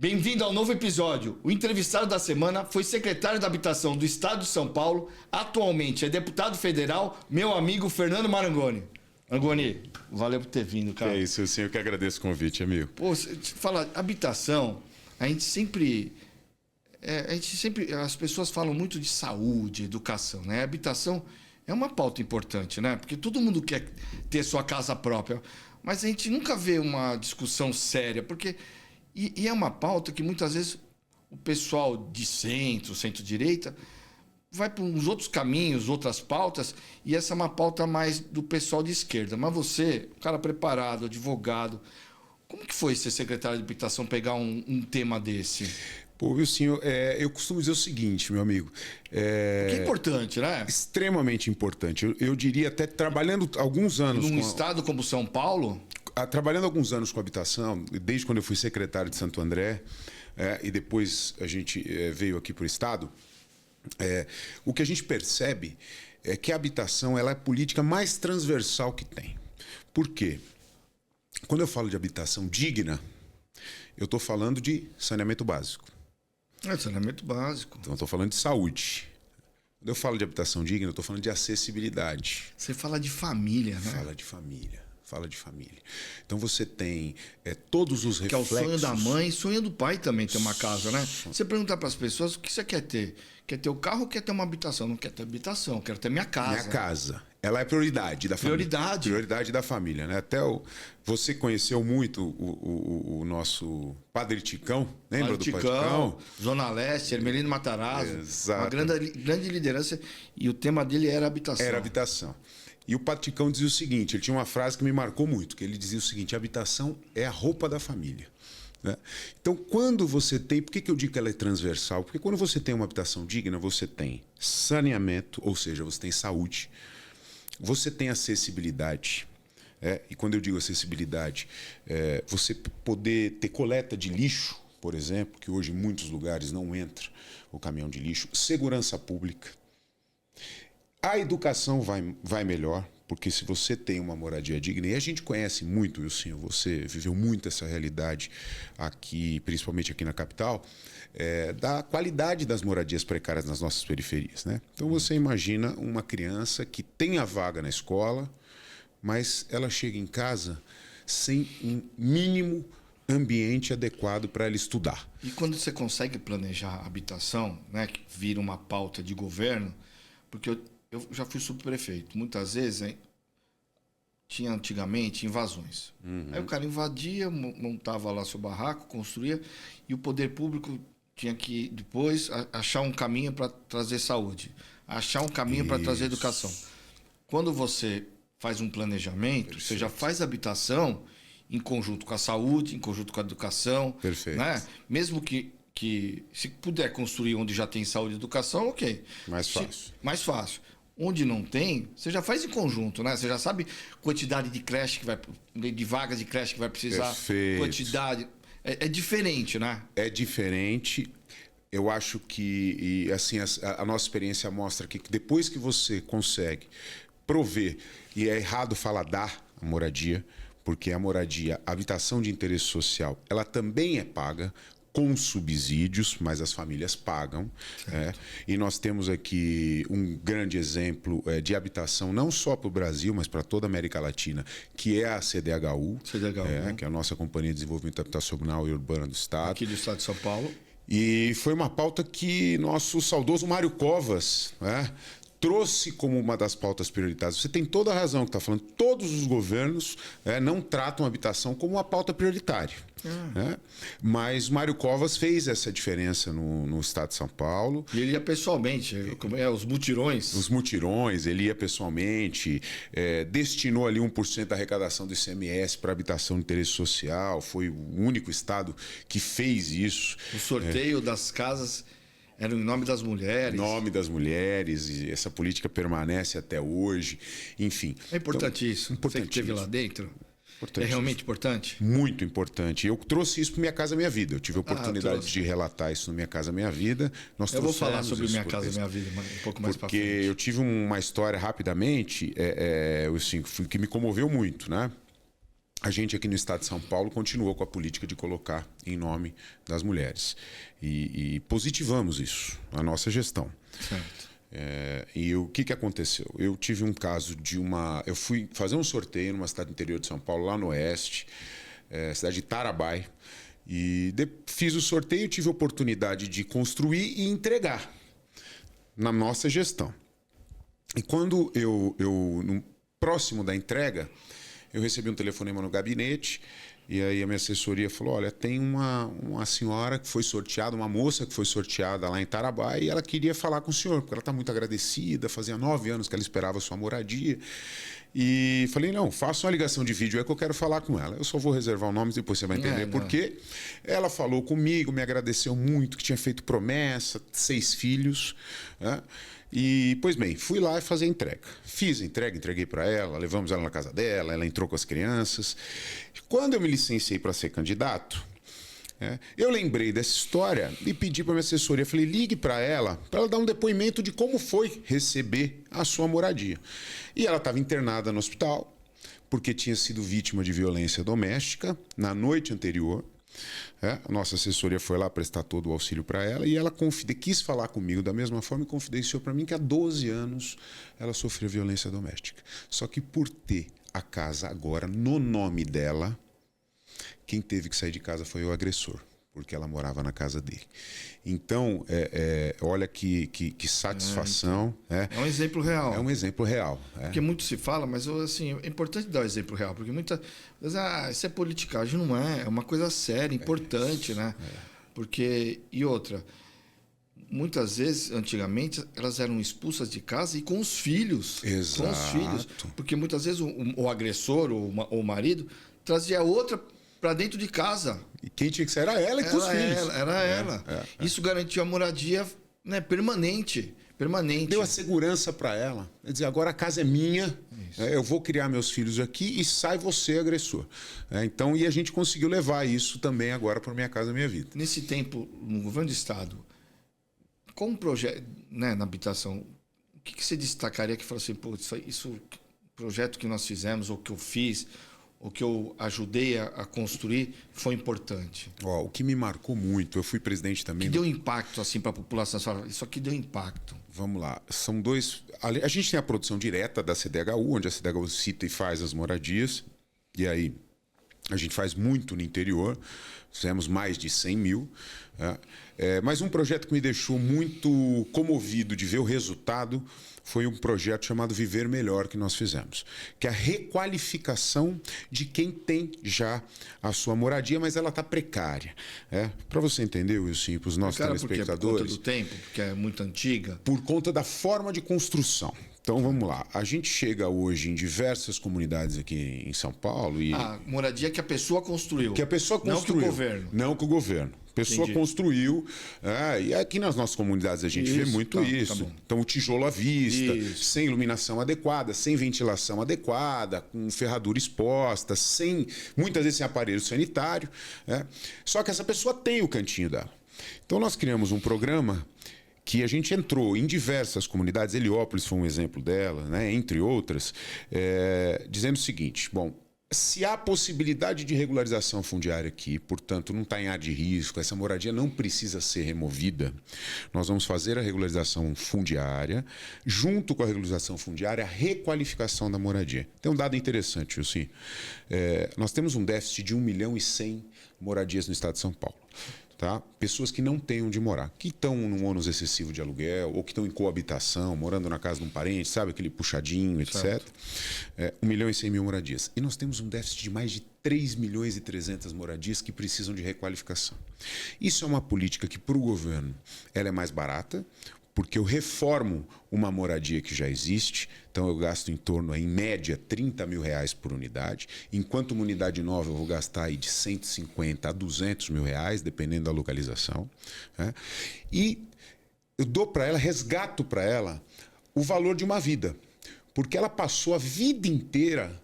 Bem-vindo ao novo episódio. O entrevistado da semana foi secretário da Habitação do Estado de São Paulo, atualmente é deputado federal, meu amigo Fernando Marangoni. Marangoni, valeu por ter vindo, cara. É isso, eu que agradeço o convite, amigo. Pô, fala, habitação, a gente sempre, as pessoas falam muito de saúde, educação, né? A habitação é uma pauta importante, né? Porque todo mundo quer ter sua casa própria, mas a gente nunca vê uma discussão séria, porque... E é uma pauta que muitas vezes o pessoal de centro-direita, vai para uns outros caminhos, outras pautas, e essa é uma pauta mais do pessoal de esquerda. Mas você, um cara preparado, advogado, como que foi ser secretário de habitação, pegar um tema desse? Pô, Wilson, eu costumo dizer o seguinte, meu amigo. Porque é importante, né? Extremamente importante. Eu diria até trabalhando alguns anos... Num estado como São Paulo... Trabalhando alguns anos com habitação, desde quando eu fui secretário de Santo André, e depois a gente veio aqui para o Estado, o que a gente percebe é que a habitação ela é a política mais transversal que tem. Por quê? Quando eu falo de habitação digna, eu estou falando de saneamento básico. Saneamento básico. Então, eu estou falando de saúde. Quando eu falo de habitação digna, eu estou falando de acessibilidade. Você fala de família, né? Fala de família. Então você tem todos os reflexos... Que é o sonho da mãe, sonho do pai também ter uma casa, né? Você perguntar para as pessoas o que você quer ter. Quer ter o carro ou quer ter uma habitação? Não quer ter habitação, quero ter minha casa. Minha casa. Ela é prioridade da família. Prioridade da família, né? Até você conheceu muito o nosso Padre Ticão, lembra do Padre Ticão? Zona Leste, Hermelino Matarazzo. Exato. Uma grande liderança. E o tema dele era habitação. Era habitação. E o Padre Ticão dizia o seguinte, ele tinha uma frase que me marcou muito, que ele dizia o seguinte: a habitação é a roupa da família. Né? Então, quando você tem... Por que eu digo que ela é transversal? Porque quando você tem uma habitação digna, você tem saneamento, ou seja, você tem saúde, você tem acessibilidade. E quando eu digo acessibilidade, você poder ter coleta de lixo, por exemplo, que hoje em muitos lugares não entra o caminhão de lixo, segurança pública. A educação vai melhor, porque se você tem uma moradia digna, e a gente conhece muito, Wilson, você viveu muito essa realidade aqui, principalmente aqui na capital, da qualidade das moradias precárias nas nossas periferias, né? Então você imagina uma criança que tem a vaga na escola, mas ela chega em casa sem um mínimo ambiente adequado para ela estudar. E quando você consegue planejar a habitação, né, que vira uma pauta de governo, porque eu já fui subprefeito. Muitas vezes tinha antigamente invasões. Aí o cara invadia, montava lá seu barraco, construía, e o poder público tinha que depois achar um caminho para trazer saúde, achar um caminho para trazer educação. Quando você faz um planejamento, perfeito, você já faz habitação em conjunto com a saúde, em conjunto com a educação. Perfeito. Né? Mesmo que se puder construir onde já tem saúde e educação, ok. Mais fácil. Mais fácil. Onde não tem, você já faz em conjunto, né? Você já sabe quantidade de creche de vagas de creche que vai precisar. Perfeito. Quantidade. É diferente, né? É diferente. Eu acho que assim, a nossa experiência mostra que depois que você consegue prover, e é errado falar dar a moradia, porque a moradia, a habitação de interesse social, ela também é paga com subsídios, mas as famílias pagam. E nós temos aqui um grande exemplo de habitação, não só para o Brasil, mas para toda a América Latina, que é a CDHU, que é a nossa Companhia de Desenvolvimento Habitacional e Urbana do Estado. Aqui do Estado de São Paulo. E foi uma pauta que nosso saudoso Mário Covas trouxe como uma das pautas prioritárias. Você tem toda a razão que está falando. Todos os governos não tratam a habitação como uma pauta prioritária. Mas Mário Covas fez essa diferença no Estado de São Paulo. E ele ia pessoalmente, os mutirões. Os mutirões, ele ia pessoalmente, destinou ali 1% da arrecadação do ICMS para habitação de interesse social. Foi o único estado que fez isso. O sorteio das casas era em nome das mulheres. Em nome das mulheres, e essa política permanece até hoje, enfim. É importante isso. Você que esteve lá dentro. É realmente importante? Muito importante. Eu trouxe isso para Minha Casa Minha Vida. Eu tive a oportunidade de relatar isso no Minha Casa Minha Vida. Eu vou falar sobre Minha Casa Minha Vida um pouco mais para frente. Porque eu tive uma história rapidamente que me comoveu muito, né? a gente aqui no estado de São Paulo continuou com a política de colocar em nome das mulheres. E positivamos isso, a nossa gestão. Certo. E o que aconteceu? Eu tive um caso de uma... Eu fui fazer um sorteio numa cidade do interior de São Paulo, lá no oeste, cidade de Tarabai. E fiz o sorteio, tive a oportunidade de construir e entregar na nossa gestão. E quando próximo da entrega, eu recebi um telefonema no gabinete e aí a minha assessoria falou, olha, tem uma senhora que foi sorteada, uma moça que foi sorteada lá em Tarabai e ela queria falar com o senhor, porque ela está muito agradecida, fazia 9 anos que ela esperava a sua moradia. E falei, não, faça uma ligação de vídeo, é que eu quero falar com ela. Eu só vou reservar o nome, depois você vai entender por quê. Ela falou comigo, me agradeceu muito, que tinha feito promessa, 6 filhos, né? E, pois bem, fui lá e fazer a entrega. Fiz a entrega, entreguei para ela, levamos ela na casa dela, ela entrou com as crianças. Quando eu me licenciei para ser candidato, eu lembrei dessa história e pedi para minha assessoria, falei, ligue para ela dar um depoimento de como foi receber a sua moradia. E ela estava internada no hospital, porque tinha sido vítima de violência doméstica na noite anterior. A nossa assessoria foi lá prestar todo o auxílio para ela e ela quis falar comigo da mesma forma e confidenciou para mim que há 12 anos ela sofreu violência doméstica. Só que por ter a casa agora no nome dela, quem teve que sair de casa foi o agressor, porque ela morava na casa dele. Então, olha que satisfação. É um exemplo real. É um exemplo real. Porque muito se fala, mas assim, é importante dar o exemplo real, porque muitas vezes, isso é politicagem, não é? É uma coisa séria, importante, né? Porque, e outra, muitas vezes, antigamente, elas eram expulsas de casa e com os filhos. Exato. Com os filhos. Porque muitas vezes o agressor, o marido, trazia outra para dentro de casa. E quem tinha que ser era ela e com os filhos. Era ela. Isso garantiu a moradia, né, permanente. Deu a segurança para ela. Quer dizer, agora a casa é minha, eu vou criar meus filhos aqui e sai você, agressor. Então, e a gente conseguiu levar isso também agora para Minha Casa Minha Vida. Nesse tempo, no governo do estado, com um projeto, né, na habitação, o que você destacaria que falou assim, pô, isso projeto que nós fizemos, ou que eu fiz, o que eu ajudei a construir foi importante? O que me marcou muito, eu fui presidente também... Que deu impacto assim, para a população? Isso aqui deu impacto. Vamos lá, são dois... A gente tem a produção direta da CDHU, onde a CDHU cita e faz as moradias, e aí a gente faz muito no interior, fizemos mais de 100 mil. Mas um projeto que me deixou muito comovido de ver o resultado foi um projeto chamado Viver Melhor que nós fizemos, que é a requalificação de quem tem já a sua moradia, mas ela está precária. Para você entender, Wilson, para os nossos telespectadores... Por conta do tempo, porque é muito antiga? Por conta da forma de construção. Então, vamos lá. A gente chega hoje em diversas comunidades aqui em São Paulo e... moradia que a pessoa construiu. Que a pessoa construiu. Não que o governo. Não que o governo. A pessoa construiu. E aqui nas nossas comunidades a gente vê muito isso. Tá, então, o tijolo à vista, sem iluminação adequada, sem ventilação adequada, com ferradura exposta, muitas vezes sem aparelho sanitário. Só que essa pessoa tem o cantinho dela. Então, nós criamos um programa que a gente entrou em diversas comunidades, Heliópolis foi um exemplo dela, né, entre outras, dizendo o seguinte, bom, se há possibilidade de regularização fundiária aqui, portanto não está em área de risco, essa moradia não precisa ser removida, nós vamos fazer a regularização fundiária, junto com a regularização fundiária, a requalificação da moradia. Tem um dado interessante, Wilson. Nós temos um déficit de 1.100.000 moradias no estado de São Paulo. Tá? Pessoas que não têm onde morar, que estão num ônus excessivo de aluguel, ou que estão em coabitação, morando na casa de um parente, sabe? Aquele puxadinho, etc. 1.100.000 moradias. E nós temos um déficit de mais de 3.300.000 moradias que precisam de requalificação. Isso é uma política que, para o governo, ela é mais barata, porque eu reformo uma moradia que já existe, então eu gasto em torno, em média, R$30.000 por unidade, enquanto uma unidade nova eu vou gastar aí de R$150.000 a R$200.000, dependendo da localização. E eu dou para ela, resgato para ela o valor de uma vida, porque ela passou a vida inteira,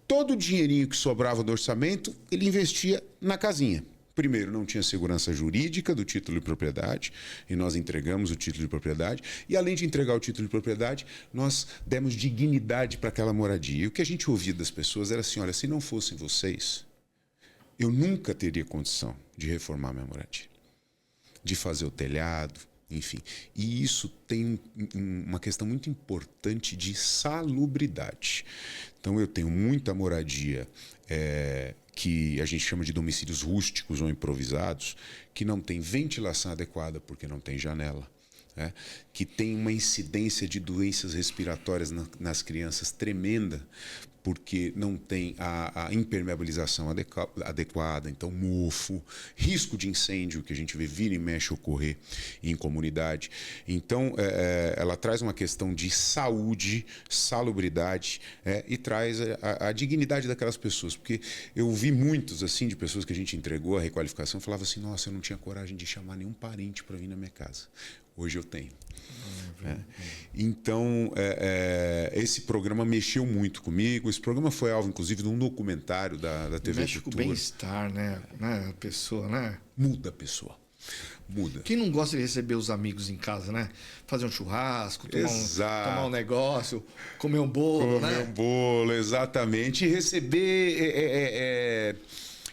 todo o dinheirinho que sobrava do orçamento, ele investia na casinha. Primeiro, não tinha segurança jurídica do título de propriedade, e nós entregamos o título de propriedade. E, além de entregar o título de propriedade, nós demos dignidade para aquela moradia. E o que a gente ouvia das pessoas era assim, olha, se não fossem vocês, eu nunca teria condição de reformar minha moradia, de fazer o telhado, enfim. E isso tem uma questão muito importante de salubridade. Então, eu tenho muita moradia que a gente chama de domicílios rústicos ou improvisados, que não tem ventilação adequada porque não tem janela, né? Que tem uma incidência de doenças respiratórias nas crianças tremenda, porque não tem a impermeabilização adequada, então mofo, risco de incêndio que a gente vê vira e mexe ocorrer em comunidade. Então, ela traz uma questão de saúde, salubridade, e traz a dignidade daquelas pessoas. Porque eu vi muitos, assim, de pessoas que a gente entregou a requalificação, falava assim, nossa, eu não tinha coragem de chamar nenhum parente para vir na minha casa. Hoje eu tenho. Então, esse programa mexeu muito comigo. Esse programa foi alvo, inclusive, de um documentário da TV Mexe com o Cultura. bem-estar, né? A pessoa, né? Muda a pessoa. Muda. Quem não gosta de receber os amigos em casa, né? Fazer um churrasco, tomar um negócio, comer um bolo, né? Comer um bolo, exatamente. E receber...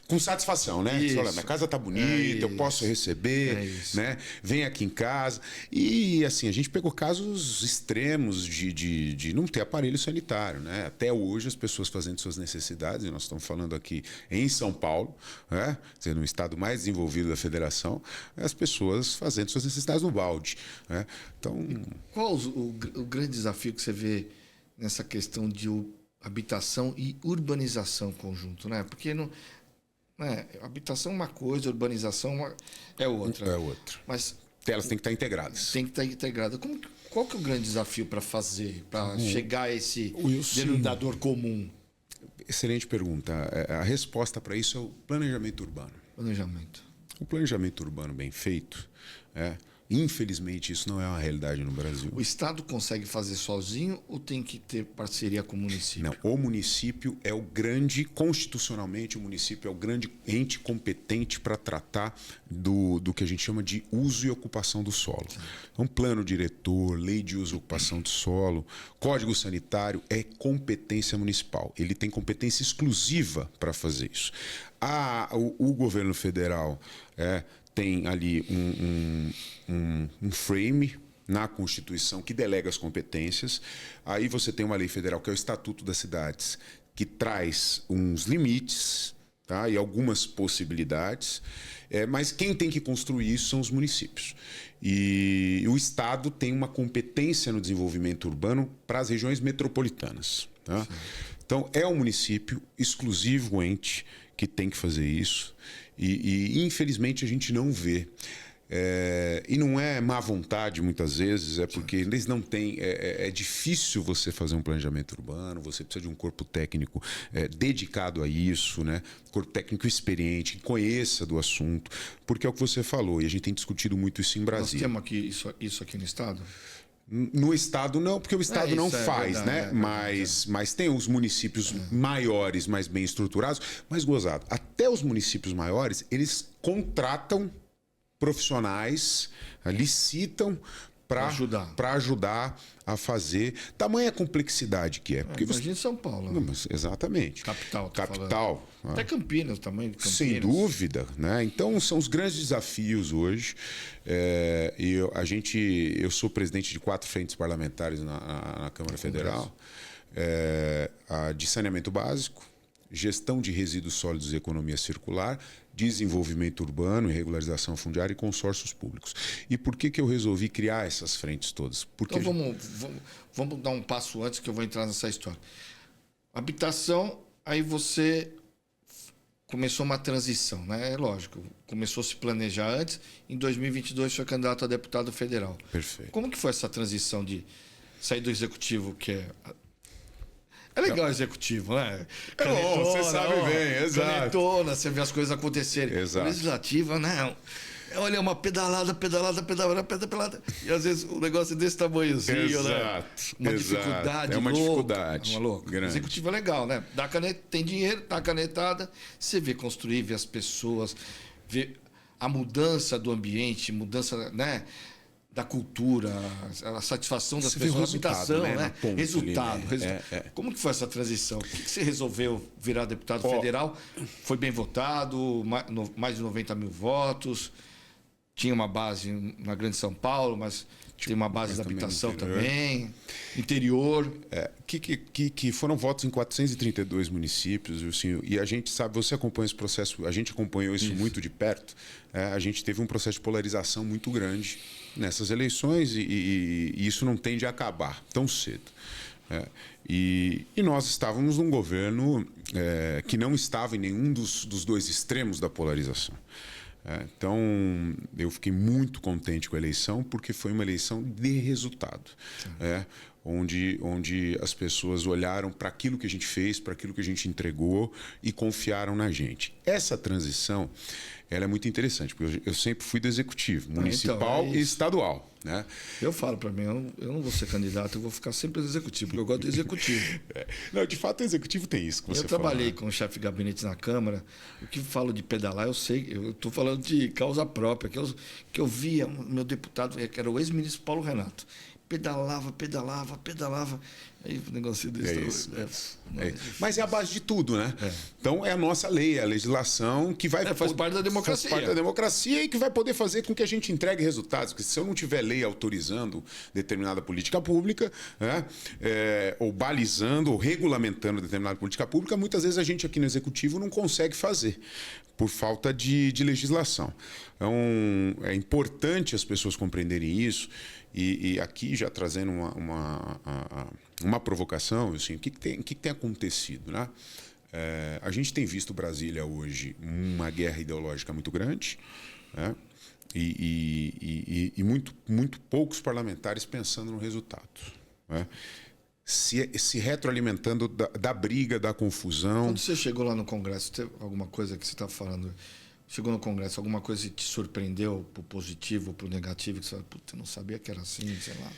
com satisfação, né? Você fala, minha casa tá bonita, eu posso receber, né? Vem aqui em casa. E assim, a gente pegou casos extremos de não ter aparelho sanitário, né? Até hoje as pessoas fazendo suas necessidades, e nós estamos falando aqui em São Paulo, né? Sendo o estado mais desenvolvido da federação, as pessoas fazendo suas necessidades no balde, né? Então, qual o grande desafio que você vê nessa questão de habitação e urbanização conjunto, né? Porque não habitação é uma coisa, urbanização é outra. É outra. Mas elas têm que estar integradas. Tem que estar integrada. Qual que é o grande desafio para fazer, para chegar a esse denominador comum? Excelente pergunta. A resposta para isso é o planejamento urbano. Planejamento. O planejamento urbano bem feito, infelizmente, isso não é uma realidade no Brasil. O Estado consegue fazer sozinho ou tem que ter parceria com o município? Não, o município é o grande, constitucionalmente, o município é o grande ente competente para tratar do que a gente chama de uso e ocupação do solo. Então, plano diretor, lei de uso e ocupação do solo, código sanitário é competência municipal. Ele tem competência exclusiva para fazer isso. O governo federal tem ali um frame na Constituição que delega as competências. Aí você tem uma lei federal, que é o Estatuto das Cidades, que traz uns limites, tá? E algumas possibilidades. Mas quem tem que construir isso são os municípios. E o Estado tem uma competência no desenvolvimento urbano para as regiões metropolitanas. Tá? Então, é o município exclusivo, o ente, que tem que fazer isso. E infelizmente, a gente não vê. E não é má vontade, muitas vezes, é porque eles não têm... É difícil você fazer um planejamento urbano, você precisa de um corpo técnico dedicado a isso, né? Corpo técnico experiente, que conheça do assunto, porque é o que você falou, e a gente tem discutido muito isso em Brasília. Nós temos isso aqui no Estado? No Estado não, porque o Estado não faz, verdade, né? Mas tem os municípios maiores, mais bem estruturados, mas gozado. Até os municípios maiores, eles contratam profissionais, licitam para ajudar a fazer. Tamanha complexidade que é. Porque imagina São Paulo. Não, mas exatamente. Capital. Até Campinas também. Campinas. Sem dúvida, né? Então são os grandes desafios hoje. Eu sou presidente de 4 frentes parlamentares na Câmara Federal, a de saneamento básico, gestão de resíduos sólidos e economia circular, desenvolvimento urbano e regularização fundiária e consórcios públicos. E por que eu resolvi criar essas frentes todas? Porque então vamos dar um passo antes que eu vou entrar nessa história. Habitação, aí você começou uma transição, né? É lógico, começou a se planejar antes, em 2022 foi candidato a deputado federal. Perfeito. Como que foi essa transição de sair do executivo, que é legal o executivo, né? Bom, você sabe bem, exato. Canetona, você vê as coisas acontecerem. Exato. Legislativa, não. Olha, uma pedalada. E às vezes o negócio é desse tamanhozinho, exato, né? Uma dificuldade. É uma louca, dificuldade. Uma louca. Grande. Executivo é legal, né? Dá caneta, tem dinheiro, dá canetada, você vê construir, vê as pessoas, ver a mudança do ambiente, mudança, né, da cultura, a satisfação das Você vê o pessoas, a resultado, habitação, né, né? na ponta Resultado. ali, né? Como que foi essa transição? O que você resolveu virar deputado federal? Foi bem votado, mais de 90 mil votos, tinha uma base na Grande São Paulo, mas tem uma base da habitação também, interior. Que foram votos em 432 municípios, assim, e a gente sabe, você acompanha esse processo, a gente acompanhou isso muito de perto. A gente teve um processo de polarização muito grande nessas eleições e isso não tende a acabar tão cedo. E nós estávamos num governo que não estava em nenhum dos dois extremos da polarização. Então, eu fiquei muito contente com a eleição, porque foi uma eleição de resultado, onde as pessoas olharam para aquilo que a gente fez, para aquilo que a gente entregou e confiaram na gente. Essa transição, ela é muito interessante, porque eu sempre fui do executivo, municipal e estadual. Né? Eu falo para mim, eu não vou ser candidato, eu vou ficar sempre executivo, porque eu gosto do executivo. Não, de fato, o executivo tem isso que você Eu trabalhei fala, né? com o chefe de gabinete na Câmara. O que falo de pedalar, eu sei, eu estou falando de causa própria, que eu via meu deputado, que era o ex-ministro Paulo Renato. Pedalava. Aí o negócio desse. Mas é a base de tudo, né? Então é a nossa lei, a legislação que vai. Faz parte da democracia. Faz parte da democracia e que vai poder fazer com que a gente entregue resultados. Porque se eu não tiver lei autorizando determinada política pública, ou balizando, ou regulamentando determinada política pública, muitas vezes a gente aqui no Executivo não consegue fazer, por falta de legislação. Então é importante as pessoas compreenderem isso. E aqui já trazendo uma provocação, assim, o que tem acontecido, né? A gente tem visto Brasília hoje uma guerra ideológica muito grande, né? E muito poucos parlamentares pensando no resultado, né? Se retroalimentando da briga, da confusão. Quando você chegou lá no Congresso, teve alguma coisa que você está falando? Chegou no Congresso, alguma coisa que te surpreendeu pro positivo, pro negativo, que você fala, puta, eu não sabia que era assim, sei lá.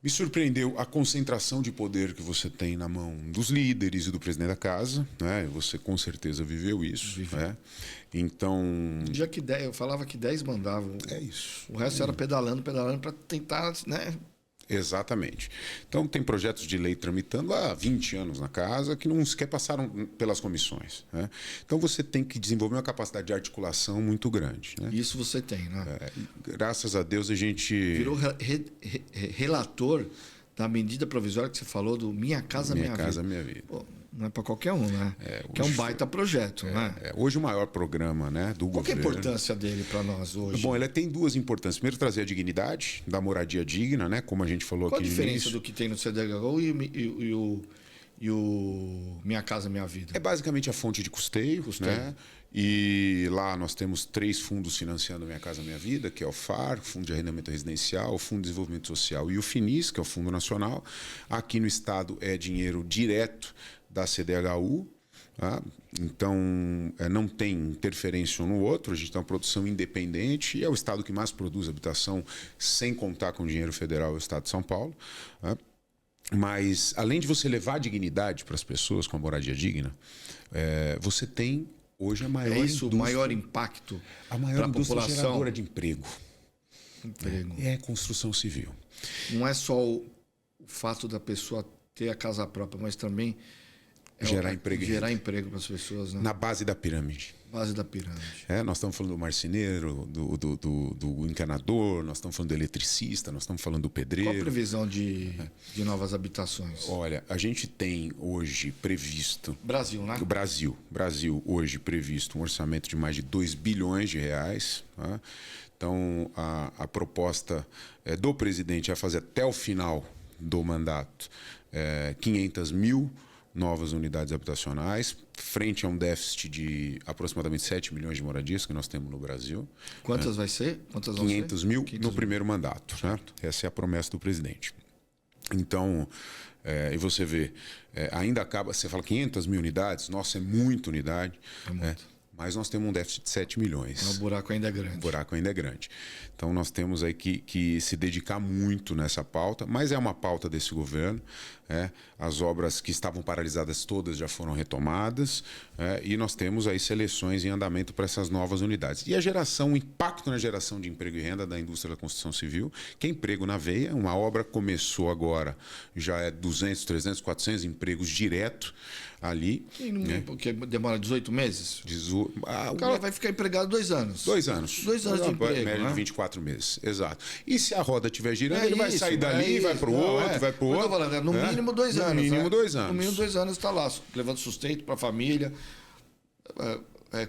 Me surpreendeu a concentração de poder que você tem na mão dos líderes e do presidente da casa, né? Você com certeza viveu isso, né? Então, já que 10, eu falava que 10 mandavam. É isso. O resto era pedalando para tentar, né? Exatamente. Então, tem projetos de lei tramitando há 20 anos na casa que não sequer passaram pelas comissões, né? Então, você tem que desenvolver uma capacidade de articulação muito grande, né? Isso você tem, né? Graças a Deus, a gente... Virou relator da medida provisória que você falou do Minha Casa Minha Vida. Minha Casa Minha Vida. Pô, não é para qualquer um, né? Que é um baita projeto, né? Hoje o maior programa, né, do Qual que é a governo. importância dele para nós hoje? Bom, ele tem duas importâncias. Primeiro, trazer a dignidade, da moradia digna, né, como a gente falou Qual aqui no a diferença início. do que tem no CDHU e o Minha Casa Minha Vida? É basicamente a fonte de custeio, né? E lá nós temos 3 fundos financiando Minha Casa Minha Vida, que é o FAR, Fundo de Arrendamento Residencial, o Fundo de Desenvolvimento Social e o FINIS, que é o Fundo Nacional. Aqui no estado é dinheiro direto da CDHU, tá? Então não tem interferência um no outro, a gente tem uma produção independente e é o estado que mais produz habitação sem contar com dinheiro federal, é o estado de São Paulo, tá? Mas além de você levar dignidade para as pessoas com a moradia digna, você tem hoje a maior o maior impacto a maior indústria população. geradora de emprego. É construção civil. Não é só o fato da pessoa ter a casa própria, mas também gerar emprego para as pessoas, né? Na base da pirâmide. Base da pirâmide. Nós estamos falando do marceneiro, do encanador, nós estamos falando do eletricista, nós estamos falando do pedreiro. Qual a previsão de novas habitações? Olha, a gente tem hoje previsto... Brasil, né? O Brasil hoje previsto um orçamento de mais de 2 bilhões de reais. Tá? Então, a proposta do presidente é fazer até o final do mandato 500 mil novas unidades habitacionais, frente a um déficit de aproximadamente 7 milhões de moradias que nós temos no Brasil. Quantas vai ser? 500 mil no primeiro mandato. Né? Essa é a promessa do presidente. Então, e você vê, ainda acaba, você fala 500 mil unidades, nossa, é muita unidade. É muito. mas nós temos um déficit de 7 milhões. O buraco ainda é grande. O buraco ainda é grande. Então nós temos aí que se dedicar muito nessa pauta, mas é uma pauta desse governo. As obras que estavam paralisadas todas já foram retomadas, e nós temos aí seleções em andamento para essas novas unidades. E a geração, o impacto na geração de emprego e renda da indústria da construção civil, que é emprego na veia. Uma obra começou agora, já é 200, 300, 400 empregos direto ali. Porque demora 18 meses? O cara vai ficar empregado 2 anos. 2 anos. 2 anos de emprego. Média de 24 meses, exato. E se a roda estiver girando, ele vai isso, sair dali, vai para o outro, vai para o outro. Falando, no mínimo 2 anos. No mínimo 2 anos. No mínimo 2 anos está lá, levando sustento para a família,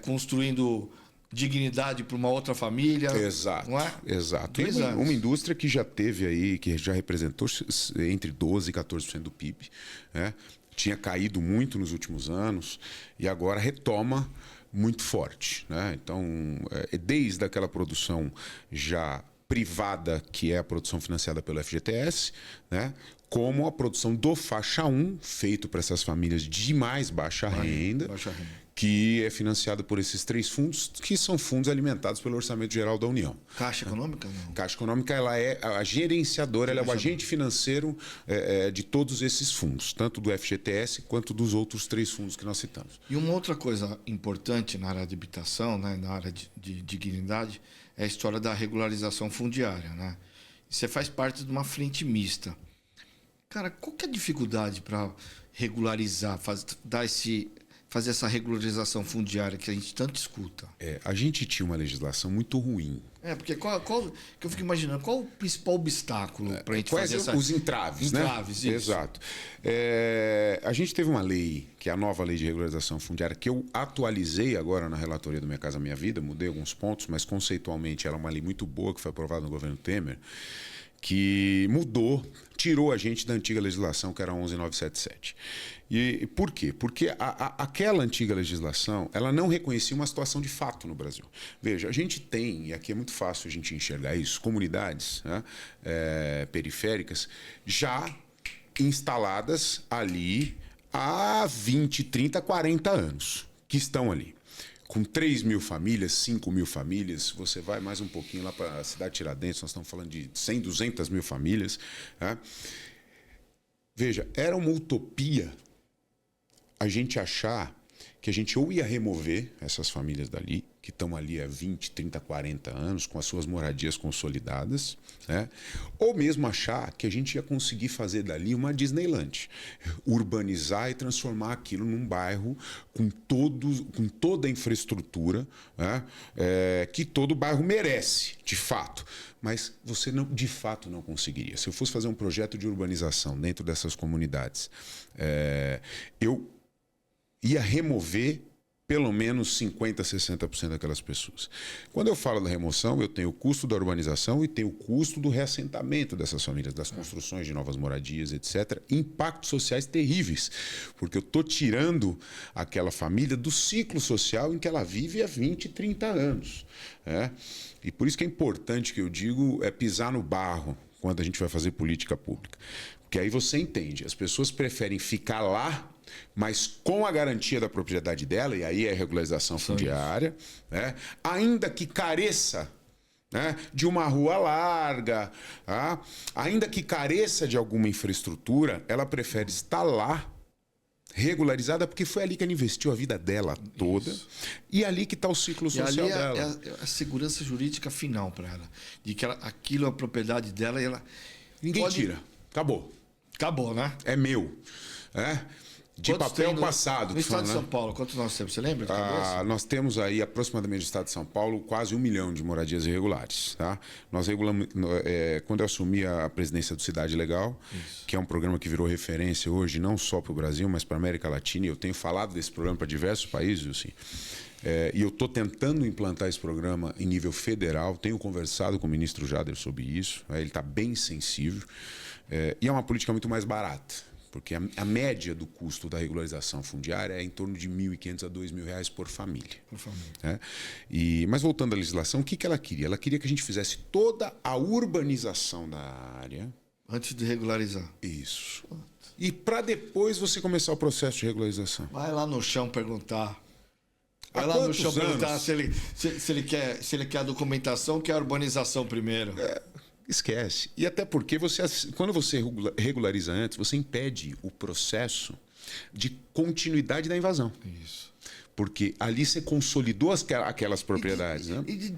construindo dignidade para uma outra família. Exato. Não é? Exato. 2 anos. Uma indústria que já teve aí, que já representou entre 12% e 14% do PIB, tinha caído muito nos últimos anos e agora retoma muito forte. Então, desde aquela produção já privada, que é a produção financiada pelo FGTS, como a produção do faixa 1, feito para essas famílias de mais baixa renda, que é financiada por esses 3 fundos, que são fundos alimentados pelo Orçamento Geral da União. Caixa Econômica? Não. Caixa Econômica, ela é a gerenciadora, ela é o agente financeiro de todos esses fundos, tanto do FGTS quanto dos outros 3 fundos que nós citamos. E uma outra coisa importante na área de habitação, na área de dignidade, é a história da regularização fundiária. Você faz parte de uma frente mista. Cara, qual que é a dificuldade para regularizar, fazer essa regularização fundiária que a gente tanto escuta? A gente tinha uma legislação muito ruim. Porque que eu fico imaginando, qual o principal obstáculo para a gente fazer essa... Os entraves, isso. Exato. A gente teve uma lei, que é a nova lei de regularização fundiária, que eu atualizei agora na relatoria do Minha Casa Minha Vida, mudei alguns pontos, mas conceitualmente ela é uma lei muito boa, que foi aprovada no governo Temer, que mudou, tirou a gente da antiga legislação, que era 11.977. E por quê? Porque aquela antiga legislação, ela não reconhecia uma situação de fato no Brasil. Veja, a gente tem, e aqui é muito fácil a gente enxergar isso, comunidades periféricas já instaladas ali há 20, 30, 40 anos, que estão ali. Com 3 mil famílias, 5 mil famílias, você vai mais um pouquinho lá para a cidade de Tiradentes, nós estamos falando de 100, 200 mil famílias. Veja, era uma utopia a gente achar que a gente ou ia remover essas famílias dali, que estão ali há 20, 30, 40 anos, com as suas moradias consolidadas, ou mesmo achar que a gente ia conseguir fazer dali uma Disneyland, urbanizar e transformar aquilo num bairro com toda a infraestrutura que todo bairro merece, de fato. Mas você de fato não conseguiria. Se eu fosse fazer um projeto de urbanização dentro dessas comunidades, eu ia remover pelo menos 50%, 60% daquelas pessoas. Quando eu falo da remoção, eu tenho o custo da urbanização e tenho o custo do reassentamento dessas famílias, das construções de novas moradias, etc. Impactos sociais terríveis, porque eu estou tirando aquela família do ciclo social em que ela vive há 20, 30 anos. E por isso que é importante que eu digo pisar no barro quando a gente vai fazer política pública. Porque aí você entende, as pessoas preferem ficar lá, mas com a garantia da propriedade dela, e aí é regularização fundiária, ainda que careça de uma rua larga, ainda que careça de alguma infraestrutura, ela prefere estar lá, regularizada, porque foi ali que ela investiu a vida dela toda. Isso. E ali que está o ciclo social dela. É a segurança jurídica final para ela, de que aquilo é a propriedade dela e ela... Ninguém tira. Acabou. Acabou, né? É meu. De quantos papel passado. No estado de São Paulo, quantos nós temos? Você lembra? Nós temos aí, aproximadamente no estado de São Paulo, quase 1 milhão de moradias irregulares. Nós regulamos, quando eu assumi a presidência do Cidade Legal, que é um programa que virou referência hoje, não só para o Brasil, mas para a América Latina, e eu tenho falado desse programa para diversos países, assim, e eu estou tentando implantar esse programa em nível federal, tenho conversado com o ministro Jader sobre isso, ele está bem sensível, e é uma política muito mais barata. Porque a média do custo da regularização fundiária é em torno de R$ 1.500 a R$ 2.000 por família. Mas voltando à legislação, o que ela queria? Ela queria que a gente fizesse toda a urbanização da área. Antes de regularizar. Isso. E para depois você começar o processo de regularização. Vai lá no chão perguntar. Vai Há lá no quantos chão perguntar anos? se ele quer a documentação ou quer a urbanização primeiro. Esquece. E até porque quando você regulariza antes, você impede o processo de continuidade da invasão. Isso. Porque ali você consolidou aquelas propriedades. Né? E de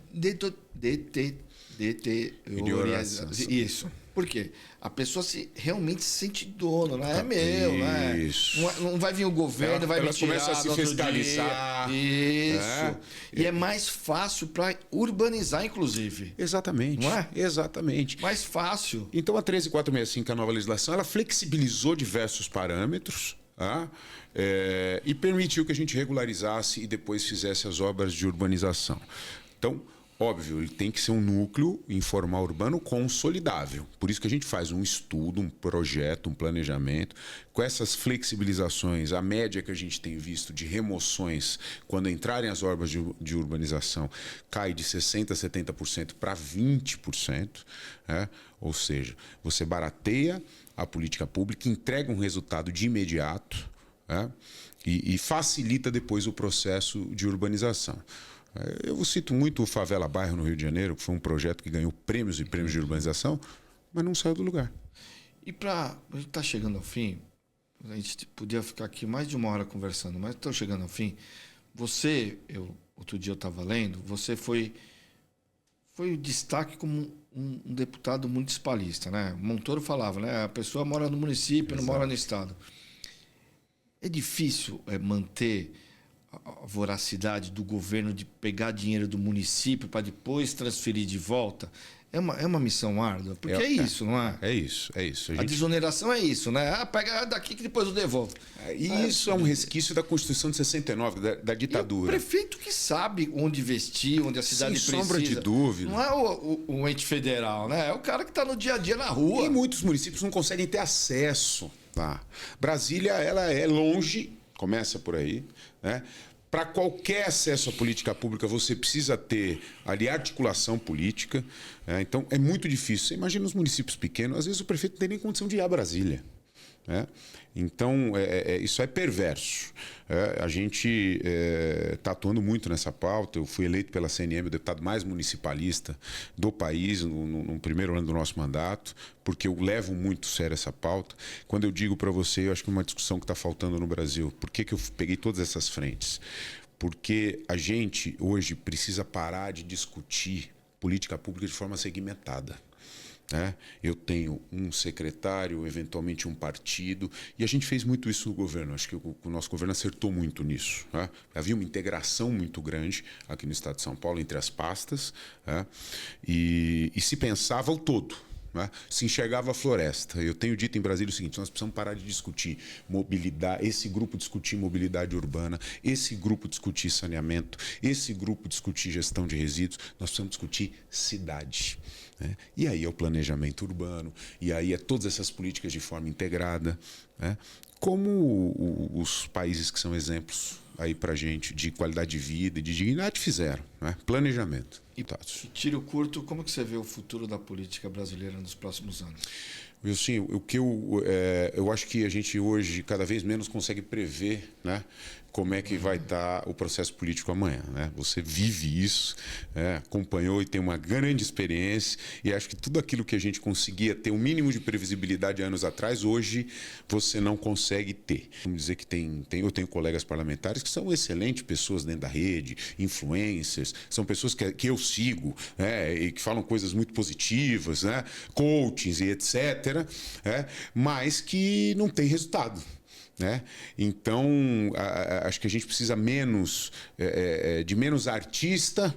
deterioração. Isso. Por quê? A pessoa realmente se sente dono, não é meu, né? Isso. Não vai vir o governo, vai me Elas tirar começam a se no outro fiscalizar. Isso. É. E é mais fácil para urbanizar, inclusive. Exatamente. Não é? Exatamente. Mais fácil. Então, a 13465, a nova legislação, ela flexibilizou diversos parâmetros, tá? E permitiu que a gente regularizasse e depois fizesse as obras de urbanização. Então, óbvio, ele tem que ser um núcleo informal urbano consolidável. Por isso que a gente faz um estudo, um projeto, um planejamento. Com essas flexibilizações, a média que a gente tem visto de remoções quando entrarem as obras de urbanização cai de 60% a 70% para 20%. Né? Ou seja, você barateia a política pública, entrega um resultado de imediato, né? E facilita depois o processo de urbanização. Eu cito muito o Favela Bairro no Rio de Janeiro, que foi um projeto que ganhou prêmios e prêmios de urbanização, mas não saiu do lugar. E a gente está chegando ao fim, a gente podia ficar aqui mais de uma hora conversando, mas estou chegando ao fim. Outro dia eu estava lendo, você foi o destaque como um deputado municipalista, né? O Montoro falava, né? A pessoa mora no município, Exato. Não mora no estado. É difícil manter a voracidade do governo de pegar dinheiro do município para depois transferir de volta. É uma missão árdua, porque é isso, não é? É isso. A desoneração é isso, né? Pega daqui que depois eu devolvo. E isso é um resquício da Constituição de 69, da ditadura. E o prefeito que sabe onde investir, onde a cidade precisa. Sem sombra de dúvida. Não é o ente federal, né? É o cara que está no dia a dia na rua. E muitos municípios não conseguem ter acesso. Tá? Brasília, ela é longe, começa por aí, né? Para qualquer acesso à política pública, você precisa ter ali articulação política. Então, é muito difícil. Você imagina os municípios pequenos, às vezes o prefeito não tem nem condição de ir a Brasília. Né? Então, isso é perverso. A gente está atuando muito nessa pauta. Eu fui eleito pela CNM o deputado mais municipalista do país no primeiro ano do nosso mandato, porque eu levo muito sério essa pauta. Quando eu digo para você, eu acho que é uma discussão que está faltando no Brasil. Por que eu peguei todas essas frentes? Porque a gente hoje precisa parar de discutir política pública de forma segmentada. Eu tenho um secretário, eventualmente um partido, e a gente fez muito isso no governo. Acho que o nosso governo acertou muito nisso. Havia uma integração muito grande aqui no estado de São Paulo entre as pastas, e se pensava o todo. Se enxergava a floresta. Eu tenho dito em Brasília o seguinte: nós precisamos parar de discutir mobilidade, esse grupo discutir mobilidade urbana, esse grupo discutir saneamento, esse grupo discutir gestão de resíduos. Nós precisamos discutir cidade. E aí é o planejamento urbano, e aí é todas essas políticas de forma integrada, como os países que são exemplos aí para gente de qualidade de vida e de dignidade fizeram. Planejamento. E tiro curto, como que você vê o futuro da política brasileira nos próximos anos? Sim, eu acho que a gente hoje cada vez menos consegue prever, como é que vai estar o processo político amanhã. Você vive isso, acompanhou e tem uma grande experiência, e acho que tudo aquilo que a gente conseguia ter um mínimo de previsibilidade anos atrás, hoje você não consegue ter. Vamos dizer que eu tenho colegas parlamentares que são excelentes pessoas dentro da rede, influencers, são pessoas que eu sigo, e que falam coisas muito positivas, coachings e etc., mas que não tem resultado. Então, acho que a gente precisa de menos artista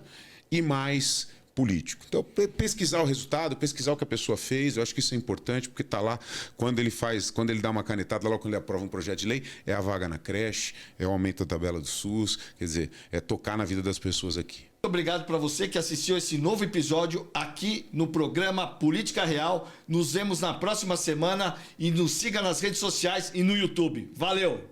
e mais político. Então, pesquisar o resultado, pesquisar o que a pessoa fez, eu acho que isso é importante, porque está lá, quando ele dá uma canetada, logo quando ele aprova um projeto de lei, é a vaga na creche, é o aumento da tabela do SUS, quer dizer, é tocar na vida das pessoas aqui. Muito obrigado para você que assistiu esse novo episódio aqui no programa Política Real. Nos vemos na próxima semana e nos siga nas redes sociais e no YouTube. Valeu!